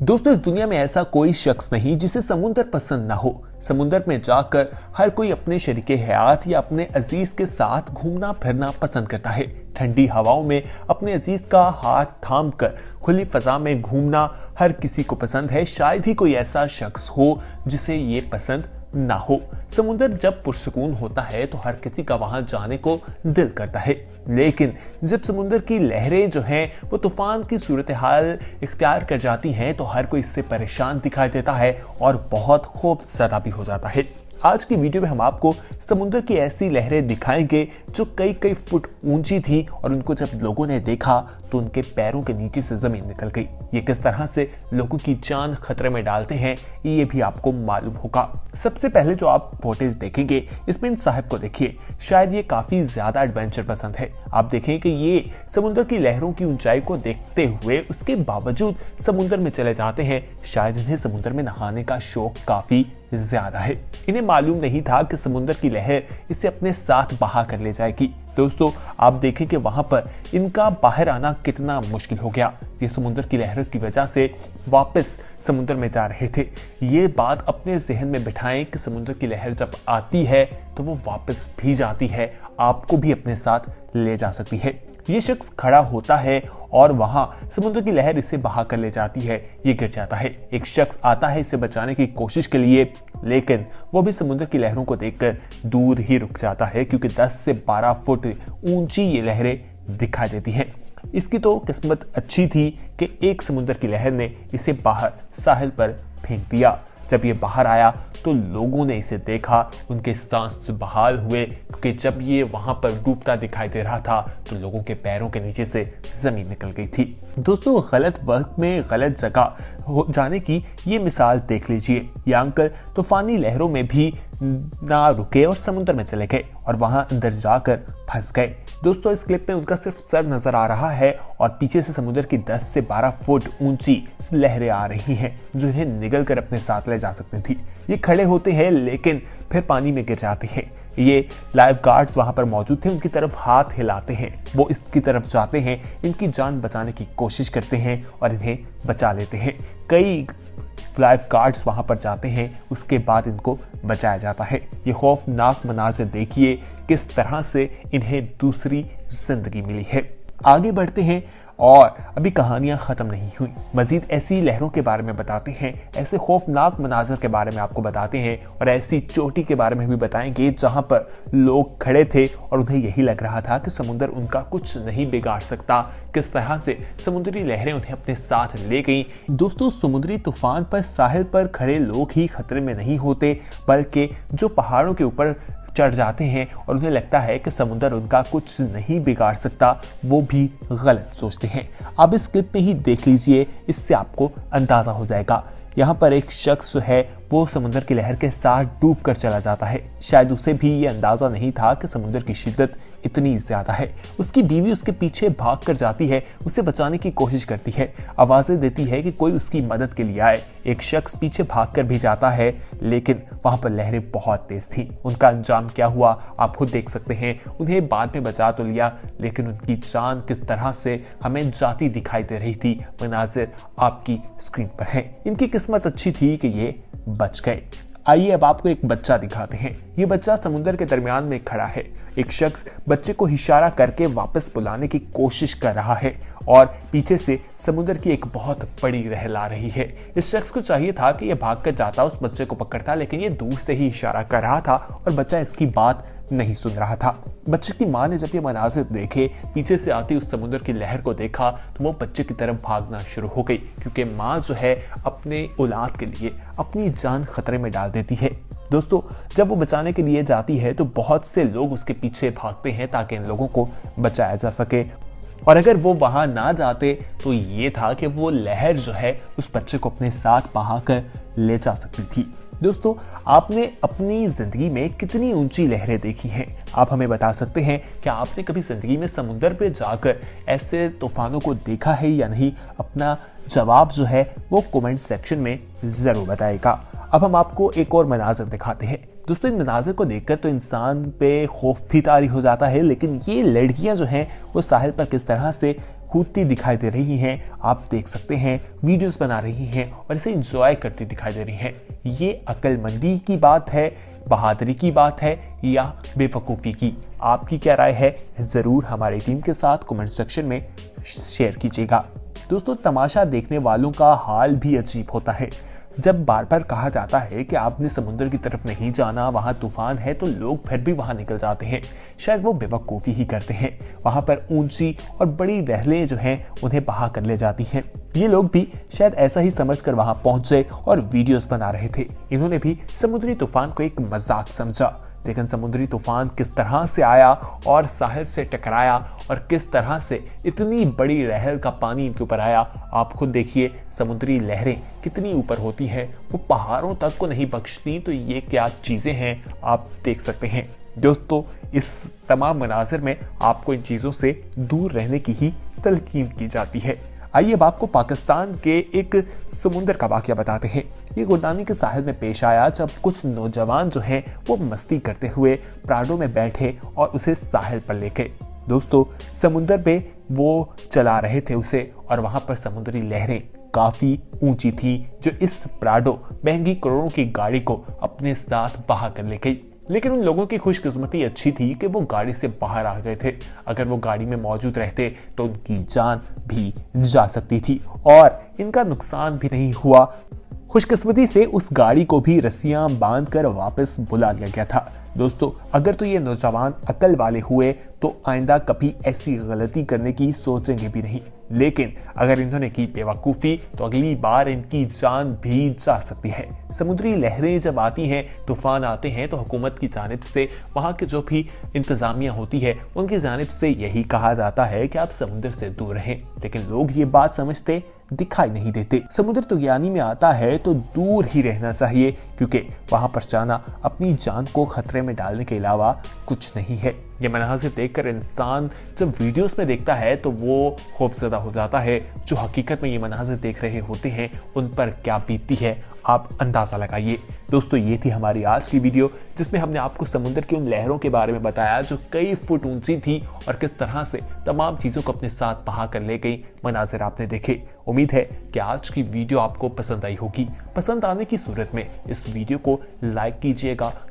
दोस्तों, इस दुनिया में ऐसा कोई शख्स नहीं जिसे समुंदर पसंद ना हो। समुंदर में जाकर हर कोई अपने शरीके हयात या अपने अजीज के साथ घूमना फिरना पसंद करता है। ठंडी हवाओं में अपने अजीज का हाथ थाम कर खुली फजा में घूमना हर किसी को पसंद है। शायद ही कोई ऐसा शख्स हो जिसे ये पसंद ना हो। समुंदर जब पुरसुकून होता है तो हर किसी का वहां जाने को दिल करता है, लेकिन जब समुंदर की लहरें जो हैं वो तूफान की सूरत हाल इख्तियार कर जाती हैं तो हर कोई इससे परेशान दिखाई देता है और बहुत खौफजदा भी हो जाता है। आज की वीडियो में हम आपको समुंदर की ऐसी लहरें दिखाएंगे जो कई कई फुट ऊंची थी और उनको जब लोगों ने देखा तो उनके पैरों के नीचे से जमीन निकल गई। ये किस तरह से लोगों की जान खतरे में डालते हैं ये भी आपको मालूम होगा। सबसे पहले जो आप फुटेज देखेंगे इसमें इन साहब को देखिए। शायद ये काफी ज्यादा एडवेंचर पसंद है। आप देखें कि ये समुद्र की लहरों की ऊंचाई को देखते हुए उसके बावजूद समुद्र में चले जाते हैं। शायद इन्हें समुद्र में नहाने का शौक काफी ज्यादा है। इन्हें मालूम नहीं था कि समुद्र की लहर इसे अपने साथ बहा कर ले जाएगी। दोस्तों, आप देखें कि वहां पर इनका बाहर आना कितना मुश्किल हो गया। ये समुद्र की लहर की वजह से वापस समुद्र में जा रहे थे। ये बात अपने जहन में बिठाएं कि समुद्र की लहर जब आती है तो वो वापस भी जाती है, आपको भी अपने साथ ले जा सकती है। ये शख्स खड़ा होता है और वहां समुद्र की लहर इसे बहा कर ले जाती है। ये गिर जाता है। एक शख्स आता है इसे बचाने की कोशिश के लिए, लेकिन वो भी समुद्र की लहरों को देखकर दूर ही रुक जाता है क्योंकि 10 से 12 फुट ऊंची ये लहरें दिखाई देती हैं। इसकी तो किस्मत अच्छी थी कि एक समुद्र की लहर ने इसे बाहर साहिल पर फेंक दिया। जब ये बाहर आया तो लोगों ने इसे देखा, उनके सांस बहाल हुए क्योंकि जब ये वहां पर डूबता दिखाई दे रहा था तो लोगों के पैरों के नीचे से जमीन निकल गई थी। दोस्तों, गलत वक्त में गलत जगह हो जाने की ये मिसाल देख लीजिए। ये अंकल तूफानी लहरों में भी ना रुके और समुद्र में चले गए और वहां अंदर जाकर फंस गए। दोस्तों, इस क्लिप में उनका सिर्फ सर नजर आ रहा है और पीछे से समुद्र की 10 से 12 फुट ऊंची लहरें आ रही हैं जो इन्हें निगल कर अपने साथ ले जा सकती थी। ये खड़े होते हैं लेकिन फिर पानी में गिर जाते हैं। ये लाइफ गार्ड्स वहां पर मौजूद थे, उनकी तरफ हाथ हिलाते हैं। वो इसकी तरफ जाते हैं, इनकी जान बचाने की कोशिश करते हैं और इन्हें बचा लेते हैं। कई लाइफ गार्ड्स वहां पर जाते हैं, उसके बाद इनको बचाया जाता है। ये खौफनाक मनाज़िर देखिए किस तरह से इन्हें दूसरी जिंदगी मिली है। आगे बढ़ते हैं और अभी कहानियां खत्म नहीं हुई। मजीद ऐसी लहरों के बारे में बताते हैं, ऐसे खौफनाक मनाज़िर के बारे में आपको बताते हैं और ऐसी चोटी के बारे में भी बताएंगे जहां पर लोग खड़े थे और उन्हें यही लग रहा था कि समुद्र उनका कुछ नहीं बिगाड़ सकता। किस तरह से समुद्री लहरें उन्हें अपने साथ ले गईं। दोस्तों, समुद्री तूफान पर साहिल पर खड़े लोग ही खतरे में नहीं होते, बल्कि जो पहाड़ों के ऊपर चढ़ जाते हैं और उन्हें लगता है कि समुद्र उनका कुछ नहीं बिगाड़ सकता, वो भी गलत सोचते हैं। आप इस क्लिप में ही देख लीजिए, इससे आपको अंदाजा हो जाएगा। यहाँ पर एक शख्स है वो समुद्र की लहर के साथ डूब कर चला जाता है। शायद उसे भी ये अंदाजा नहीं था कि समुद्र की शिद्दत इतनी ज्यादा है। उसकी बीवी उसके पीछे भाग कर जाती है, उसे बचाने की कोशिश करती है, आवाजें देती है कि कोई उसकी मदद के लिए आए। एक शख्स पीछे भाग कर भी जाता है, लेकिन वहां पर लहरें बहुत तेज थी। उनका अंजाम क्या हुआ आप खुद देख सकते हैं। उन्हें बाद में बचा तो लिया, लेकिन उनकी जान किस तरह से हमें जाती दिखाई दे रही थी, मनाजिर आपकी स्क्रीन पर है। इनकी किस्मत अच्छी थी कि ये बच गए। आइए अब आपको एक बच्चा दिखाते हैं। ये बच्चा समुद्र के दरमियान में खड़ा है। एक शख्स बच्चे को इशारा करके वापस बुलाने की कोशिश कर रहा है और पीछे से समुद्र की एक बहुत बड़ी लहर आ रही है। इस शख्स को चाहिए था कि यह भागकर जाता, उस बच्चे को पकड़ता, लेकिन ये दूर से ही इशारा कर रहा था और बच्चा इसकी बात नहीं सुन रहा था। बच्चे की मां ने जब ये मनाजिर देखे, पीछे से आती उस समुद्र की लहर को देखा, तो वो बच्चे की तरफ भागना शुरू हो गई, क्योंकि मां जो है अपने औलाद के लिए अपनी जान खतरे में डाल देती है। दोस्तों, जब वो बचाने के लिए जाती है तो बहुत से लोग उसके पीछे भागते हैं ताकि इन लोगों को बचाया जा सके। और अगर वो वहां ना जाते तो ये था कि वो लहर जो है उस बच्चे को अपने साथ बहाकर ले जा सकती थी। दोस्तों, आपने अपनी जिंदगी में कितनी ऊंची लहरें देखी हैं? आप हमें बता सकते हैं कि आपने कभी जिंदगी में समुद्र पे जाकर ऐसे तूफानों को देखा है या नहीं? अपना जवाब जो है वो कमेंट सेक्शन में जरूर बताएगा। अब हम आपको एक और मनाजर दिखाते हैं। दोस्तों इन मनाज़िर को देखकर तो इंसान पे खौफ भी तारी हो जाता है, लेकिन ये लड़कियां जो हैं वो साहिल पर किस तरह से कूदती दिखाई दे रही हैं आप देख सकते हैं, वीडियोस बना रही हैं और इसे एंजॉय करती दिखाई दे रही हैं। ये अक्लमंदी की बात है, बहादुरी की बात है या बेवकूफ़ी की? आपकी क्या राय है ज़रूर हमारी टीम के साथ कमेंट सेक्शन में शेयर कीजिएगा। दोस्तों तमाशा देखने वालों का हाल भी अजीब होता है। जब बार बार कहा जाता है कि आपने समुद्र की तरफ नहीं जाना, वहां तूफान है, तो लोग फिर भी वहां निकल जाते हैं। शायद वो बेवकूफ़ी ही करते हैं। वहां पर ऊंची और बड़ी लहरें जो हैं उन्हें बहा कर ले जाती हैं। ये लोग भी शायद ऐसा ही समझकर वहां पहुंचे और वीडियोस बना रहे थे। इन्होंने भी समुद्री तूफान को एक मजाक समझा, लेकिन समुद्री तूफान किस तरह से आया और साहिल से टकराया और किस तरह से इतनी बड़ी लहर का पानी इनके ऊपर आया, आप खुद देखिए। समुद्री लहरें कितनी ऊपर होती हैं, वो पहाड़ों तक को नहीं बख्शती, तो ये क्या चीज़ें हैं आप देख सकते हैं। दोस्तों इस तमाम मनाजिर में आपको इन चीज़ों से दूर रहने की ही तलकीन की जाती है। आइए अब आपको पाकिस्तान के एक समुंदर का वाकया बताते हैं। ये गुरदानी के साहिल में पेश आया जब कुछ नौजवान जो हैं वो मस्ती करते हुए प्राडो में बैठे और उसे साहिल पर ले गए। दोस्तों समुंदर पे वो चला रहे थे उसे और वहां पर समुद्री लहरें काफी ऊंची थी जो इस प्राडो महंगी करोड़ों की गाड़ी को अपने साथ बहा कर ले गई। लेकिन उन लोगों की खुशकिस्मती अच्छी थी कि वो गाड़ी से बाहर आ गए थे। अगर वो गाड़ी में मौजूद रहते तो उनकी जान भी जा सकती थी और इनका नुकसान भी नहीं हुआ। खुशकिस्मती से उस गाड़ी को भी रस्सियां बांधकर वापस बुला लिया गया था। दोस्तों अगर तो ये नौजवान अकल वाले हुए तो आइंदा कभी ऐसी गलती करने की सोचेंगे भी नहीं, लेकिन अगर इन्होंने की बेवकूफ़ी तो अगली बार इनकी जान भी जा सकती है। समुद्री लहरें जब आती हैं, तूफान आते हैं, तो हुकूमत की जानिब से वहाँ के जो भी इंतज़ामिया होती है उनकी जानिब से यही कहा जाता है कि आप समुद्र से दूर रहें, लेकिन लोग ये बात समझते दिखाई नहीं देते। समुद्र तुगयानी में आता है तो दूर ही रहना चाहिए, क्योंकि वहां पर जाना अपनी जान को खतरे में डालने के अलावा कुछ नहीं है। ये मनाज़िर देखकर इंसान जब वीडियोस में देखता है तो वो खौफज़दा हो जाता है। जो हकीकत में ये मनाज़िर देख रहे होते हैं उन पर क्या बीतती है आप अंदाज़ा लगाइए। दोस्तों ये थी हमारी आज की वीडियो जिसमें हमने आपको समुद्र की उन लहरों के बारे में बताया जो कई फुट ऊंची थी और किस तरह से तमाम चीज़ों को अपने साथ बहा कर ले गई। मनाज़िर आपने देखे। उम्मीद है कि आज की वीडियो आपको पसंद आई होगी। पसंद आने की सूरत में इस वीडियो को लाइक कीजिएगा,